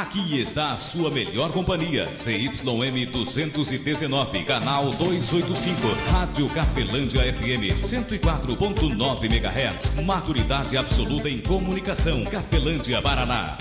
Aqui está a sua melhor companhia, CYM 219, canal 285, Rádio Cafelândia FM 104.9 MHz, maturidade absoluta em comunicação, Cafelândia, Paraná.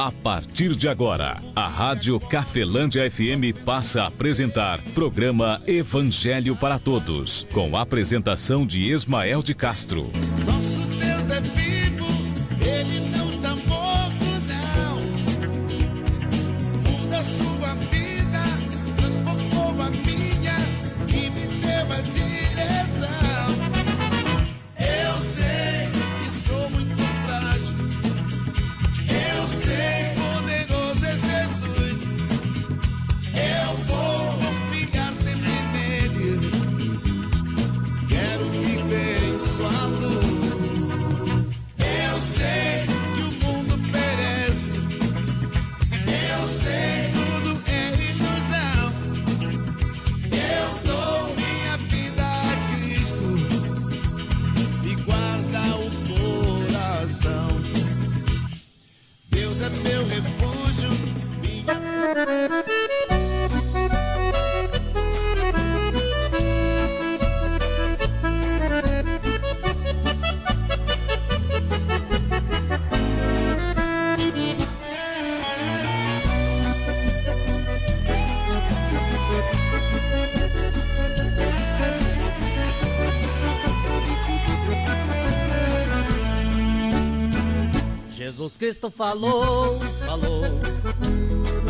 A partir de agora, a Rádio Cafelândia FM passa a apresentar programa Evangelho para Todos, com a apresentação de Ismael de Castro. Nosso Deus é vivo, Ele não está morto, não. Muda sua vida, transformou a minha e me deu a direção. Eu sei que sou muito frágil, eu sei, poderoso é Jesus. Eu vou confiar sempre nele. Quero viver em sua luz. Eu sei que o mundo perece. Eu sei, tudo é ilusão. Eu dou minha vida a Cristo e guarda o coração. Deus é meu refúgio, minha... Jesus Cristo falou,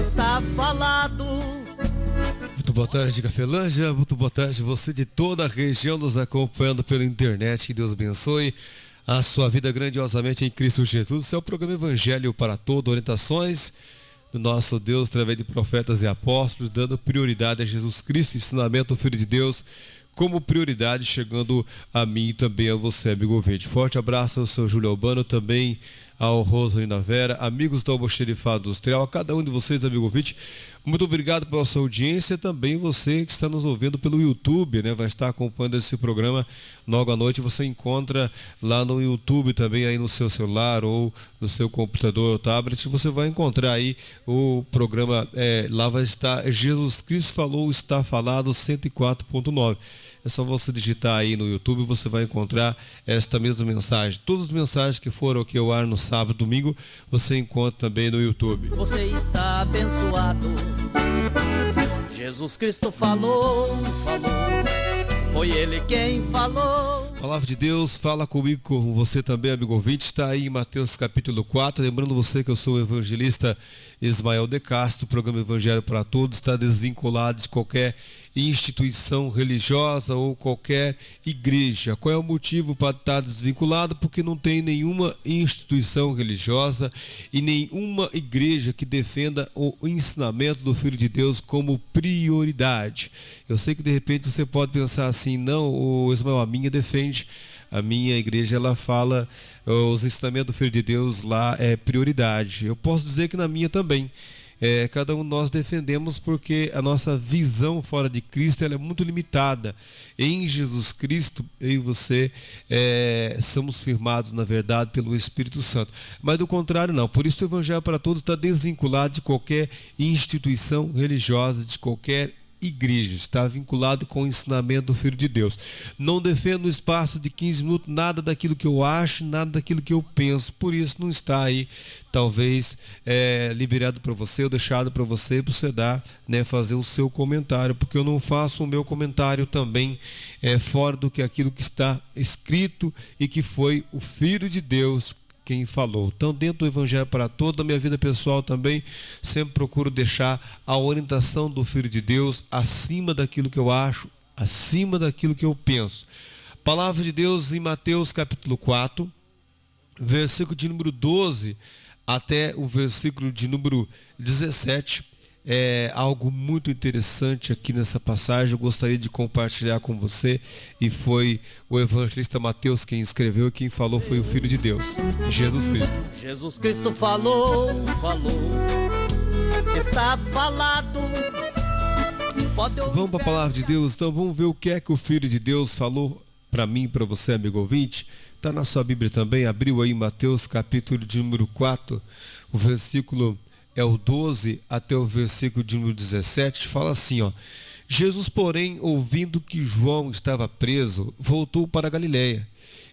está falado. Muito boa tarde, Cafelândia, muito boa tarde você de toda a região nos acompanhando pela internet. Que Deus abençoe a sua vida grandiosamente em Cristo Jesus. Esse é o programa Evangelho para Todos, orientações do nosso Deus através de profetas e apóstolos, dando prioridade a Jesus Cristo, ensinamento do Filho de Deus como prioridade, chegando a mim e também a você, amigo ouvinte. Forte abraço ao seu Júlio Albano, também ao Rosalina Vera, amigos do Almoxerifado Industrial, a cada um de vocês, amigo ouvinte. Muito obrigado pela sua audiência, também você que está nos ouvindo pelo YouTube, né? Vai estar acompanhando esse programa logo à noite. Você encontra lá no YouTube também, aí no seu celular ou no seu computador ou tablet, você vai encontrar aí o programa, lá vai estar Jesus Cristo Falou, Está Falado 104.9. É só você digitar aí no YouTube, você vai encontrar esta mesma mensagem. Todas as mensagens que foram aqui ao ar no sábado e domingo, você encontra também no YouTube. Você está abençoado. Jesus Cristo falou, foi Ele quem falou. Palavra de Deus, fala comigo, com você também, amigo ouvinte. Está aí em Mateus capítulo 4. Lembrando você que eu sou o evangelista Ismael de Castro. O programa Evangelho para Todos está desvinculado de qualquer instituição religiosa ou qualquer igreja. Qual é o motivo para estar desvinculado? Porque não tem nenhuma instituição religiosa e nenhuma igreja que defenda o ensinamento do Filho de Deus como prioridade. Eu sei que de repente você pode pensar assim, não, o Ismael, a minha defende, a minha igreja, ela fala, os ensinamentos do Filho de Deus lá é prioridade. Eu posso dizer que na minha também. Cada um de nós defendemos porque a nossa visão fora de Cristo ela é muito limitada. Em Jesus Cristo, eu e você somos firmados na verdade pelo Espírito Santo. Mas do contrário não. Por isso o Evangelho para Todos está desvinculado de qualquer instituição religiosa, de qualquer igreja, está vinculado com o ensinamento do Filho de Deus. Não defendo no espaço de 15 minutos nada daquilo que eu acho, nada daquilo que eu penso. Por isso não está aí, talvez, liberado para você ou deixado para você dar, né, fazer o seu comentário, porque eu não faço o meu comentário também fora do que aquilo que está escrito e que foi o Filho de Deus quem falou. Então, dentro do Evangelho para Todos, a minha vida pessoal também, sempre procuro deixar a orientação do Filho de Deus acima daquilo que eu acho, acima daquilo que eu penso. Palavra de Deus em Mateus capítulo 4, versículo de número 12 até o versículo de número 17, algo muito interessante aqui nessa passagem. Eu gostaria de compartilhar com você, e foi o evangelista Mateus quem escreveu, e quem falou foi o Filho de Deus, Jesus Cristo. Jesus Cristo falou, está falado. Vamos para a palavra de Deus, então vamos ver o que é que o Filho de Deus falou para mim e para você, amigo ouvinte. Está na sua Bíblia também, abriu aí Mateus capítulo de número 4, o versículo é o 12 até o versículo de número 17, fala assim, ó: Jesus, porém, ouvindo que João estava preso, voltou para a Galiléia,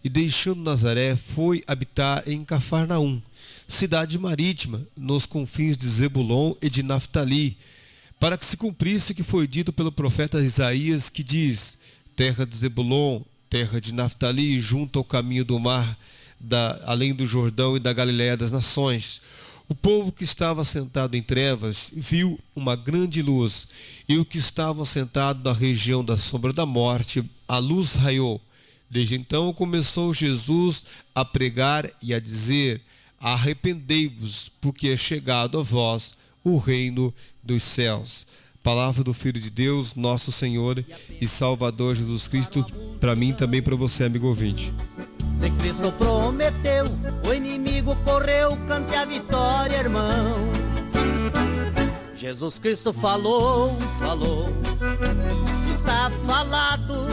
e deixando Nazaré, foi habitar em Cafarnaum, cidade marítima, nos confins de Zebulon e de Naftali, para que se cumprisse o que foi dito pelo profeta Isaías, que diz: terra de Zebulon, terra de Naftali, junto ao caminho do mar, além do Jordão e da Galiléia das nações. O povo que estava sentado em trevas viu uma grande luz, e o que estava sentado na região da sombra da morte, a luz raiou. Desde então começou Jesus a pregar e a dizer: arrependei-vos, porque é chegado a vós o reino dos céus. Palavra do Filho de Deus, nosso Senhor e Salvador Jesus Cristo, para mim e também para você, amigo ouvinte. Se Cristo prometeu, o inimigo correu, cante a vitória, irmão. Jesus Cristo falou, está falado.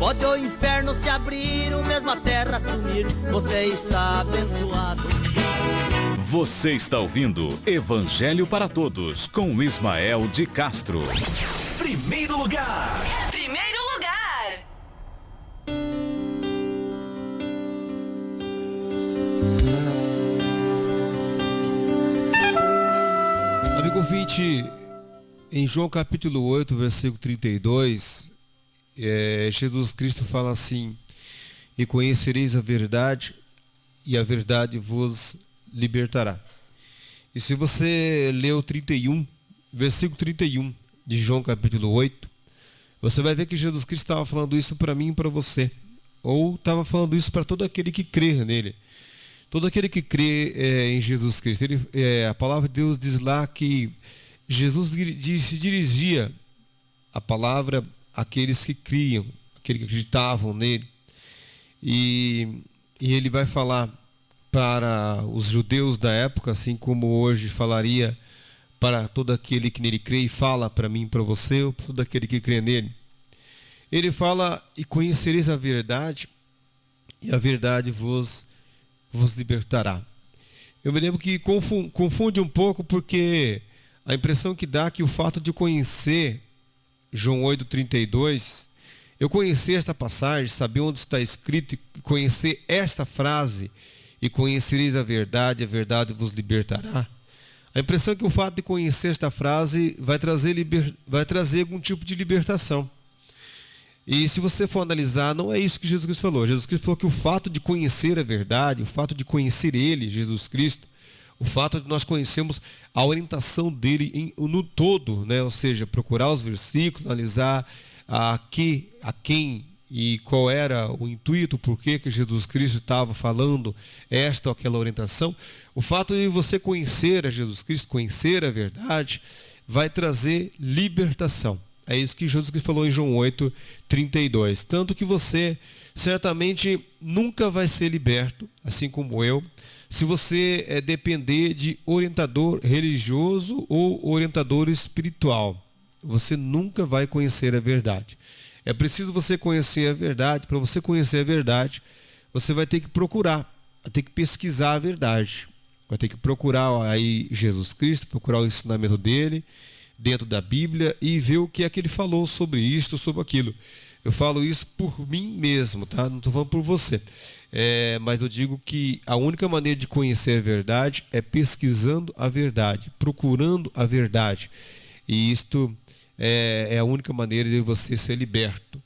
Pode o inferno se abrir, o mesmo a terra sumir, você está abençoado. Você está ouvindo Evangelho para Todos, com Ismael de Castro. Primeiro lugar. Amigo ouvinte, em João capítulo 8, versículo 32, Jesus Cristo fala assim: e conhecereis a verdade, e a verdade vos libertará. E se você ler o 31, versículo 31 de João capítulo 8, você vai ver que Jesus Cristo estava falando isso para mim e para você, ou estava falando isso para todo aquele que crê nele. Todo aquele que crê em Jesus Cristo. A palavra de Deus diz lá que Jesus se dirigia a palavra àqueles que criam, àqueles que acreditavam nele. E ele vai falar para os judeus da época, assim como hoje falaria para todo aquele que nele crê, e fala para mim, para você, ou para todo aquele que crê nele. Ele fala: e conhecereis a verdade, e a verdade vos libertará. Eu me lembro que confunde um pouco, porque a impressão que dá é que o fato de conhecer João 8,32, eu conhecer esta passagem, saber onde está escrito, e conhecer esta frase: e conhecereis a verdade vos libertará. A impressão é que o fato de conhecer esta frase vai trazer algum tipo de libertação. E se você for analisar, não é isso que Jesus Cristo falou. Jesus Cristo falou que o fato de conhecer a verdade, o fato de conhecer Ele, Jesus Cristo, o fato de nós conhecermos a orientação dele no todo, né? Ou seja, procurar os versículos, analisar a quem e qual era o intuito, por que Jesus Cristo estava falando esta ou aquela orientação. O fato de você conhecer a Jesus Cristo, conhecer a verdade, vai trazer libertação. É isso que Jesus Cristo falou em João 8,32. Tanto que você certamente nunca vai ser liberto, assim como eu, se você depender de orientador religioso ou orientador espiritual. Você nunca vai conhecer a verdade. É preciso você conhecer a verdade. Para você conhecer a verdade, você vai ter que procurar, vai ter que pesquisar a verdade. Vai ter que procurar aí Jesus Cristo, procurar o ensinamento dele dentro da Bíblia e ver o que é que ele falou sobre isto, sobre aquilo. Eu falo isso por mim mesmo, tá? Não estou falando por você. Mas eu digo que a única maneira de conhecer a verdade é pesquisando a verdade, procurando a verdade. E isto é a única maneira de você ser liberto.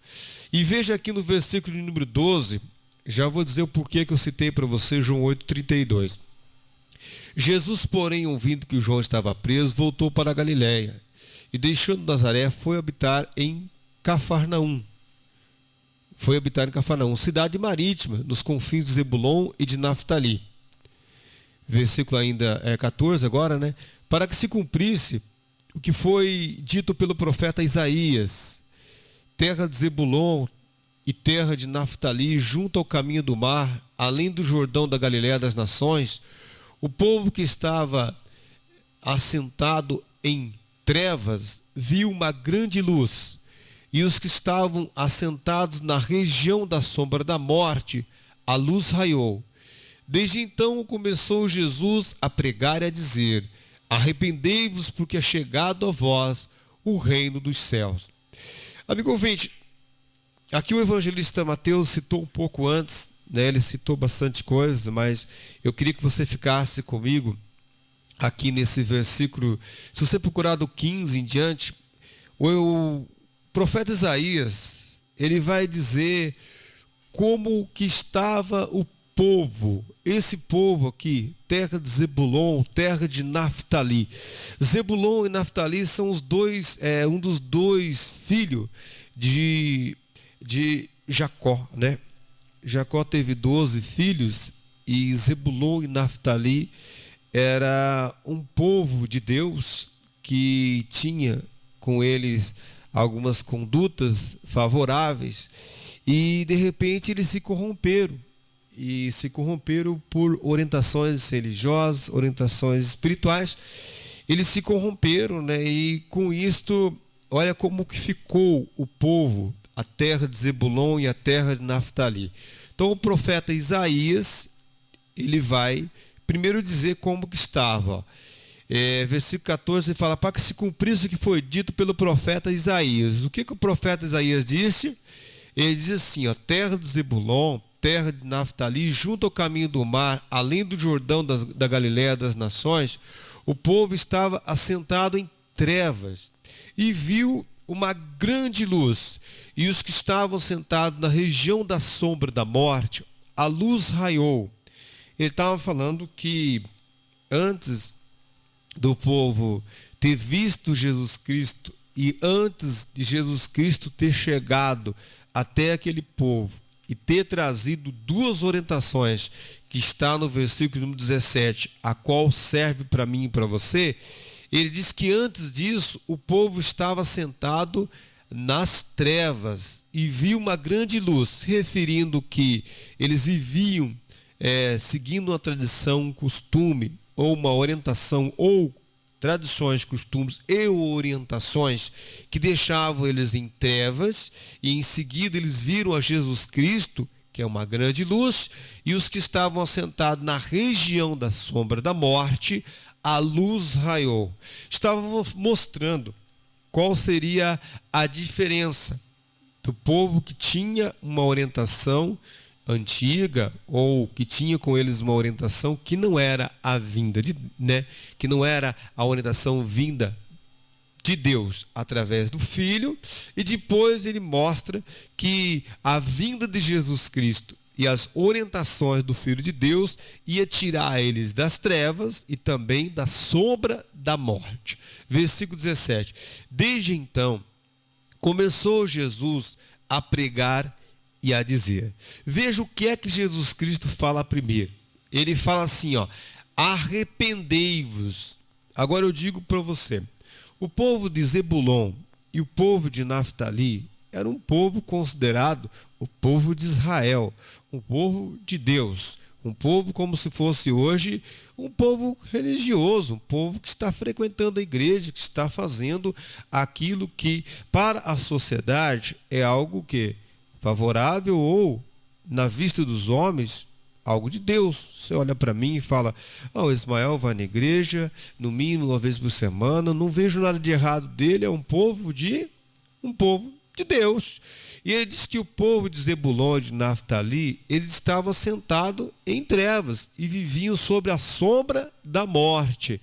E veja aqui no versículo número 12, já vou dizer o porquê que eu citei para você João 8,32. Jesus, porém, ouvindo que João estava preso, voltou para a Galiléia, e deixando Nazaré, foi habitar em Cafarnaum. Foi habitar em Cafarnaum, cidade marítima, nos confins de Zebulon e de Naftali. Versículo ainda 14 agora, né? para que se cumprisse o que foi dito pelo profeta Isaías: terra de Zebulon e terra de Naftali, junto ao caminho do mar, além do Jordão da Galiléia das nações, o povo que estava assentado em trevas viu uma grande luz, e os que estavam assentados na região da sombra da morte, a luz raiou. Desde então começou Jesus a pregar e a dizer: arrependei-vos, porque é chegado a vós o reino dos céus. Amigo ouvinte, aqui o evangelista Mateus citou um pouco antes, né? Ele citou bastante coisa, mas eu queria que você ficasse comigo aqui nesse versículo. Se você procurar do 15 em diante, o profeta Isaías, ele vai dizer como que estava o povo, esse povo aqui, terra de Zebulon, terra de Naftali. Zebulon e Naftali são os dois, um dos dois filhos de Jacó, né? Jacó teve 12 filhos, e Zebulon e Naftali era um povo de Deus que tinha com eles algumas condutas favoráveis, e de repente eles se corromperam. E se corromperam por orientações religiosas, orientações espirituais. Eles se corromperam, né? E com isto, olha como que ficou o povo, a terra de Zebulon e a terra de Naftali. Então o profeta Isaías, ele vai primeiro dizer como que estava. Versículo 14 fala: para que se cumprisse o que foi dito pelo profeta Isaías. O que o profeta Isaías disse? Ele diz assim, ó: terra de Zebulon, terra de Naftali, junto ao caminho do mar, além do Jordão da Galiléia das nações, o povo estava assentado em trevas e viu uma grande luz, e os que estavam sentados na região da sombra da morte, a luz raiou. Ele estava falando que antes do povo ter visto Jesus Cristo, e antes de Jesus Cristo ter chegado até aquele povo e ter trazido duas orientações que está no versículo número 17, a qual serve para mim e para você, ele diz que antes disso o povo estava sentado nas trevas e viu uma grande luz, se referindo que eles viviam seguindo uma tradição, um costume, ou uma orientação, ou tradições, costumes e orientações que deixavam eles em trevas, e em seguida eles viram a Jesus Cristo, que é uma grande luz, e os que estavam assentados na região da sombra da morte, a luz raiou. Estava mostrando qual seria a diferença do povo que tinha uma orientação antiga, ou que tinha com eles uma orientação que não era a vinda de, que não era a orientação vinda de Deus através do Filho, e depois ele mostra que a vinda de Jesus Cristo e as orientações do Filho de Deus ia tirar eles das trevas e também da sombra da morte. Versículo 17: desde então começou Jesus a pregar e a dizer. Veja o que é que Jesus Cristo fala primeiro. Ele fala assim, ó: arrependei-vos. Agora eu digo para você, o povo de Zebulon e o povo de Naftali era um povo considerado o povo de Israel, um povo de Deus, um povo como se fosse hoje um povo religioso, um povo que está frequentando a igreja, que está fazendo aquilo que para a sociedade é algo que favorável, ou na vista dos homens algo de Deus. Você olha para mim e fala: o Ismael vai na igreja no mínimo uma vez por semana, não vejo nada de errado dele, é um povo de Deus. E ele diz que o povo de Zebulon e de Naftali, eles estavam sentados em trevas e viviam sobre a sombra da morte.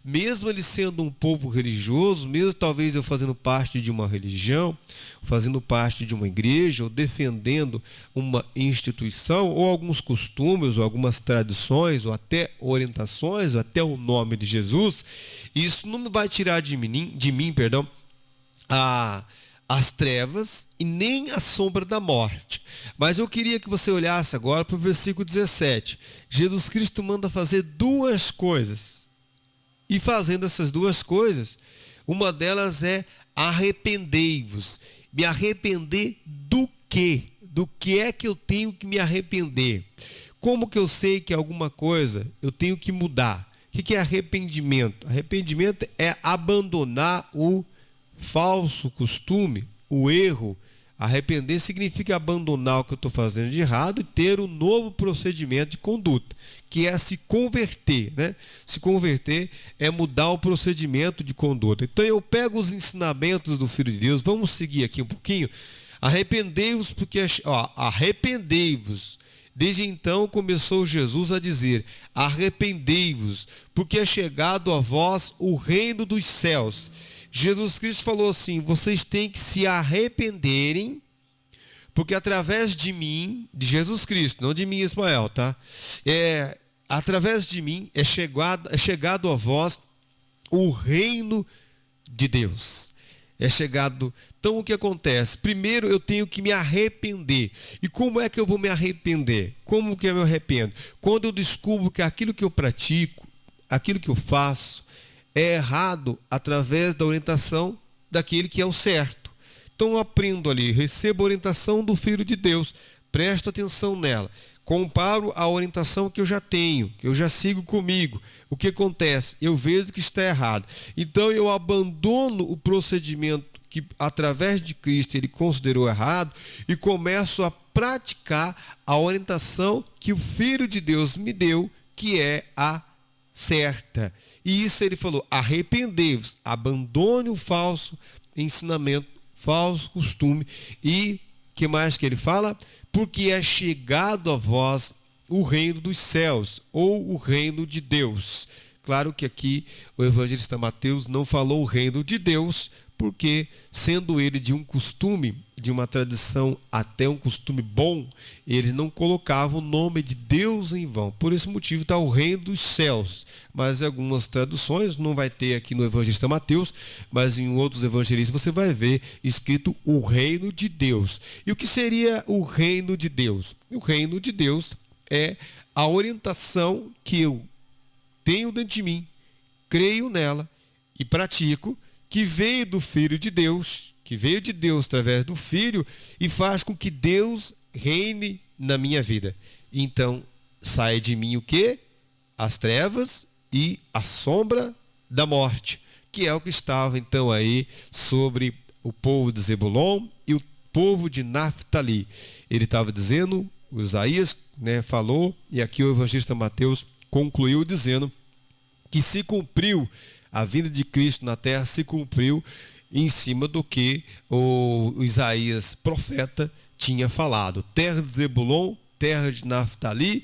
Mesmo eles sendo um povo religioso, mesmo talvez eu fazendo parte de uma religião, fazendo parte de uma igreja, ou defendendo uma instituição, ou alguns costumes, ou algumas tradições, ou até orientações, ou até o nome de Jesus, isso não vai tirar de mim, as trevas e nem a sombra da morte. Mas eu queria que você olhasse agora para o versículo 17. Jesus Cristo manda fazer duas coisas. E fazendo essas duas coisas, uma delas é arrependei-vos. Me arrepender do quê? Do que é que eu tenho que me arrepender? Como que eu sei que alguma coisa eu tenho que mudar? O que é arrependimento? Arrependimento é abandonar o falso costume, o erro. Arrepender significa abandonar o que eu estou fazendo de errado e ter um novo procedimento de conduta, que é se converter, né? Se converter é mudar o procedimento de conduta. Então eu pego os ensinamentos do Filho de Deus, vamos seguir aqui um pouquinho. Arrependei-vos, porque arrependei-vos. Desde então começou Jesus a dizer: arrependei-vos, porque é chegado a vós o reino dos céus. Jesus Cristo falou assim: vocês têm que se arrependerem, porque através de mim, de Jesus Cristo, não de mim, Ismael, tá? Através de mim é chegado a vós o reino de Deus. É chegado. Então o que acontece? Primeiro eu tenho que me arrepender. E como é que eu vou me arrepender? Como que eu me arrependo? Quando eu descubro que aquilo que eu pratico, aquilo que eu faço, é errado através da orientação daquele que é o certo. Então eu aprendo ali, recebo a orientação do Filho de Deus, presto atenção nela, comparo a orientação que eu já tenho, que eu já sigo comigo. O que acontece? Eu vejo que está errado. Então eu abandono o procedimento que através de Cristo ele considerou errado e começo a praticar a orientação que o Filho de Deus me deu, que é a certa. E isso ele falou: arrependei-vos, abandone o falso ensinamento, falso costume. E que mais que ele fala? Porque é chegado a vós o reino dos céus, ou o reino de Deus. Claro que aqui o evangelista Mateus não falou o reino de Deus, porque sendo ele de um costume, de uma tradição, até um costume bom, ele não colocava o nome de Deus em vão. Por esse motivo está o reino dos céus. Mas em algumas traduções, não vai ter aqui no evangelista Mateus, mas em outros evangelistas você vai ver escrito o reino de Deus. E o que seria o reino de Deus? O reino de Deus é a orientação que eu tenho dentro de mim, creio nela e pratico, que veio do Filho de Deus, que veio de Deus através do Filho e faz com que Deus reine na minha vida. Então, sai de mim o quê? As trevas e a sombra da morte, que é o que estava então aí sobre o povo de Zebulon e o povo de Naftali. Ele estava dizendo, o Isaías, né, falou, e aqui o evangelista Mateus concluiu dizendo que se cumpriu a vinda de Cristo na terra, se cumpriu em cima do que o Isaías, profeta, tinha falado. Terra de Zebulon, terra de Naftali,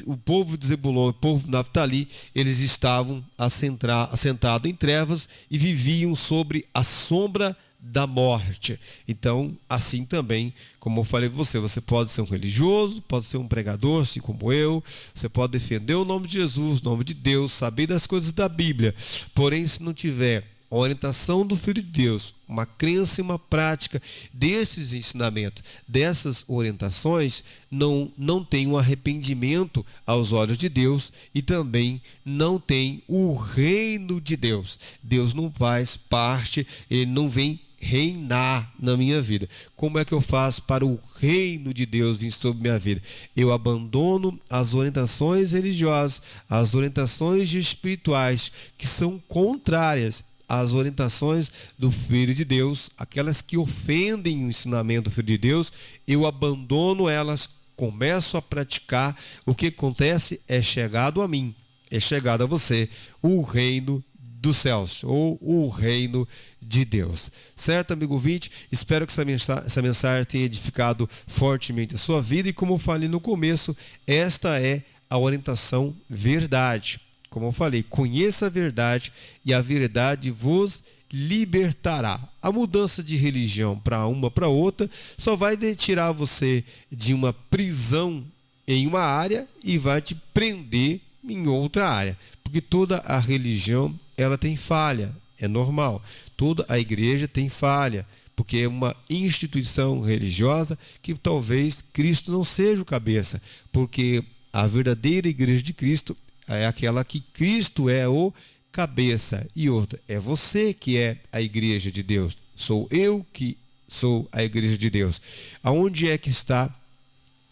o povo de Zebulon e o povo de Naftali, eles estavam assentados em trevas e viviam sobre a sombra da morte. Então, assim também, como eu falei para você, você pode ser um religioso, pode ser um pregador, assim como eu, você pode defender o nome de Jesus, o nome de Deus, saber das coisas da Bíblia, porém, se não tiver a orientação do Filho de Deus, uma crença e uma prática desses ensinamentos, dessas orientações, não tem um arrependimento aos olhos de Deus e também não tem o reino de Deus. Deus não faz parte, ele não vem reinar na minha vida. Como é que eu faço para o reino de Deus vir sobre minha vida? Eu abandono as orientações religiosas, as orientações espirituais que são contrárias às orientações do Filho de Deus, aquelas que ofendem o ensinamento do Filho de Deus, eu abandono elas, começo a praticar. O que acontece é chegado a mim, é chegado a você o reino dos céus, ou o reino de Deus. Certo, amigo ouvinte? Espero que essa mensagem tenha edificado fortemente a sua vida e, como eu falei no começo, esta é a orientação verdade. Como eu falei, conheça a verdade e a verdade vos libertará. A mudança de religião para uma para outra só vai tirar você de uma prisão em uma área e vai te prender em outra área. Porque toda a religião, ela tem falha, é normal. Toda a igreja tem falha, porque é uma instituição religiosa que talvez Cristo não seja o cabeça, porque a verdadeira igreja de Cristo é aquela que Cristo é o cabeça. E outra, é você que é a igreja de Deus. Sou eu que sou a igreja de Deus. Aonde é que está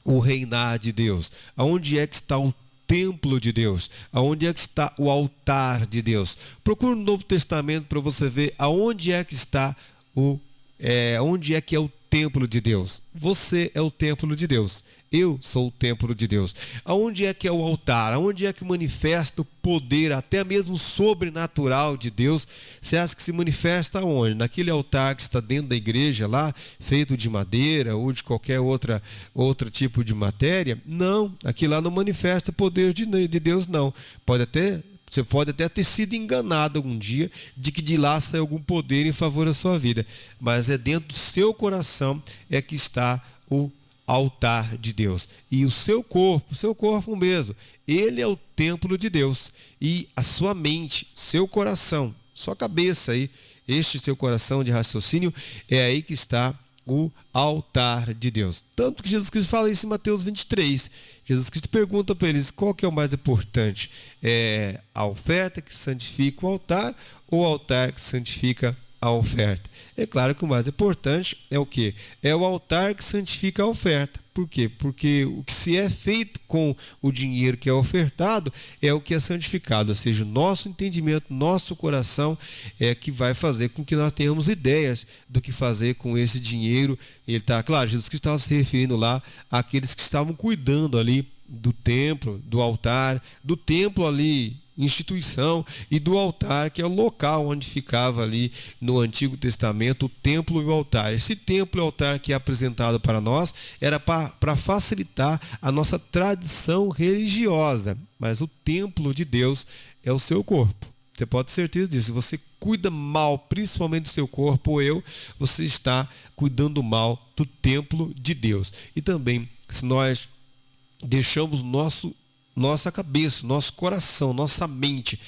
o reinar de Deus? Aonde é que está o templo de Deus? Aonde é que está o altar de Deus? Procure no Novo Testamento para você ver aonde é que está onde é que é o templo de Deus. Você é o templo de Deus. Eu sou o templo de Deus. Aonde é que é o altar? Aonde é que manifesta o poder, até mesmo sobrenatural de Deus? Você acha que se manifesta onde? Naquele altar que está dentro da igreja lá, feito de madeira ou de qualquer outro tipo de matéria? Não, aquilo lá não manifesta o poder de Deus, não. Você pode até ter sido enganado algum dia de que de lá sai algum poder em favor da sua vida. Mas é dentro do seu coração é que está o altar de Deus. E o seu corpo mesmo, ele é o templo de Deus. E a sua mente, seu coração, sua cabeça aí, este seu coração de raciocínio, é aí que está o altar de Deus. Tanto que Jesus Cristo fala isso em Mateus 23. Jesus Cristo pergunta para eles qual que é o mais importante. É a oferta que santifica o altar ou o altar que santifica a oferta? É claro que o mais importante é o quê? É o altar que santifica a oferta. Por quê? Porque o que se é feito com o dinheiro que é ofertado é o que é santificado, ou seja, o nosso entendimento, nosso coração é que vai fazer com que nós tenhamos ideias do que fazer com esse dinheiro. Ele está, claro, Jesus Cristo estava se referindo lá àqueles que estavam cuidando ali do templo, do altar, do templo ali, instituição, e do altar, que é o local onde ficava ali no Antigo Testamento o templo e o altar. Esse templo e altar que é apresentado para nós era para facilitar a nossa tradição religiosa, mas o templo de Deus é o seu corpo. Você pode ter certeza disso. Se você cuida mal, principalmente do seu corpo, você está cuidando mal do templo de Deus. E também, se nós deixamos nossa cabeça, nosso coração, nossa mente,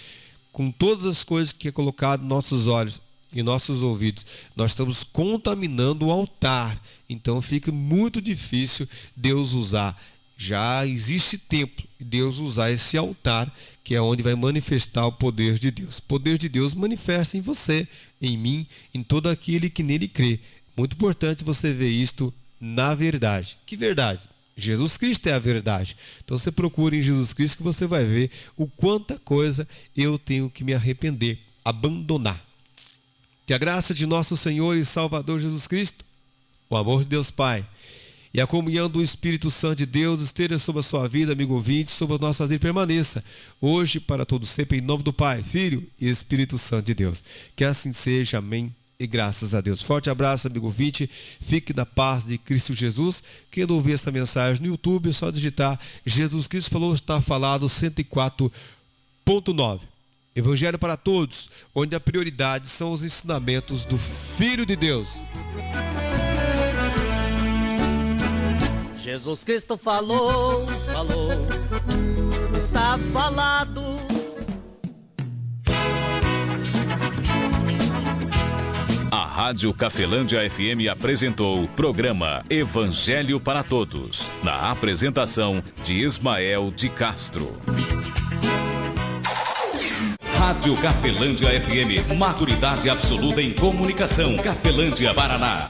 com todas as coisas que é colocado nos nossos olhos e nossos ouvidos, nós estamos contaminando o altar. Então fica muito difícil Deus usar. Já existe templo, Deus usar esse altar, que é onde vai manifestar o poder de Deus. O poder de Deus manifesta em você, em mim, em todo aquele que nele crê. Muito importante você ver isto na verdade. Que verdade? Jesus Cristo é a verdade. Então você procura em Jesus Cristo que você vai ver o quanta coisa eu tenho que me arrepender, abandonar. Que a graça de nosso Senhor e Salvador Jesus Cristo, o amor de Deus Pai e a comunhão do Espírito Santo de Deus esteja sobre a sua vida, amigo ouvinte, sobre a nossa vida, permaneça hoje para todos sempre, em nome do Pai, Filho e Espírito Santo de Deus. Que assim seja, amém. E graças a Deus. Forte abraço, amigo ouvinte. Fique na paz de Cristo Jesus. Quem não ouvir essa mensagem no YouTube, é só digitar Jesus Cristo Falou, está falado 104.9. Evangelho para todos, onde a prioridade são os ensinamentos do Filho de Deus. Jesus Cristo falou, está falado. A Rádio Cafelândia FM apresentou o programa Evangelho para Todos, na apresentação de Ismael de Castro. Rádio Cafelândia FM, maturidade absoluta em comunicação. Cafelândia, Paraná.